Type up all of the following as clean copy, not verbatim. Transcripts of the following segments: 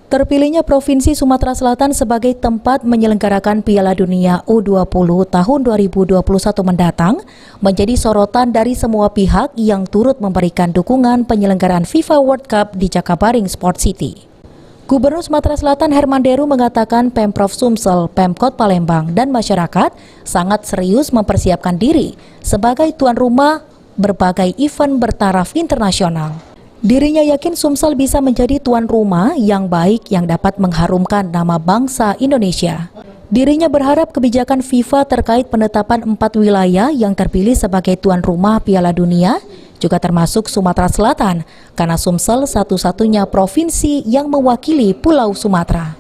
Terpilihnya Provinsi Sumatera Selatan sebagai tempat menyelenggarakan Piala Dunia U20 tahun 2021 mendatang menjadi sorotan dari semua pihak yang turut memberikan dukungan penyelenggaraan FIFA World Cup di Jakabaring Sport City. Gubernur Sumatera Selatan Herman Deru mengatakan Pemprov Sumsel, Pemkot Palembang, dan masyarakat sangat serius mempersiapkan diri sebagai tuan rumah berbagai event bertaraf internasional. Dirinya yakin Sumsel bisa menjadi tuan rumah yang baik yang dapat mengharumkan nama bangsa Indonesia. Dirinya berharap kebijakan FIFA terkait penetapan 4 wilayah yang terpilih sebagai tuan rumah Piala Dunia juga termasuk Sumatera Selatan, karena Sumsel satu-satunya provinsi yang mewakili Pulau Sumatera.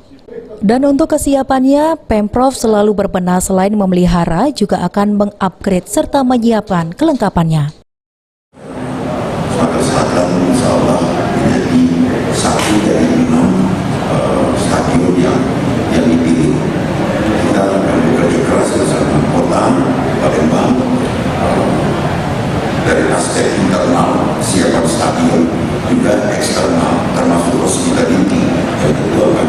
Dan untuk kesiapannya, Pemprov selalu berbenah selain memelihara juga akan mengupgrade serta menyiapkan kelengkapannya. Sumatera Selatan insya Allah menjadi satu dari 6 stadion yang dipilih. Kita akan bekerja keras bersama kota Palembang dari aspek internal siapan stadion juga eksternal termasuk hospitality yang itu akan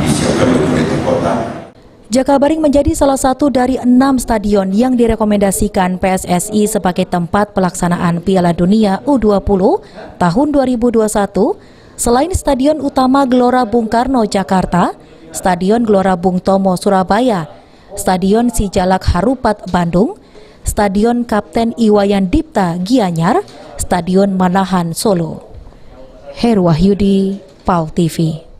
disiapkan oleh pemerintah kota. Jakabaring menjadi salah satu dari 6 stadion yang direkomendasikan PSSI sebagai tempat pelaksanaan Piala Dunia U20 tahun 2021, selain Stadion Utama Gelora Bung Karno Jakarta, Stadion Gelora Bung Tomo Surabaya, Stadion Sijalak Harupat Bandung, Stadion Kapten Iwayan Dipta Gianyar, Stadion Manahan Solo. Heru Wahyudi, PAL TV.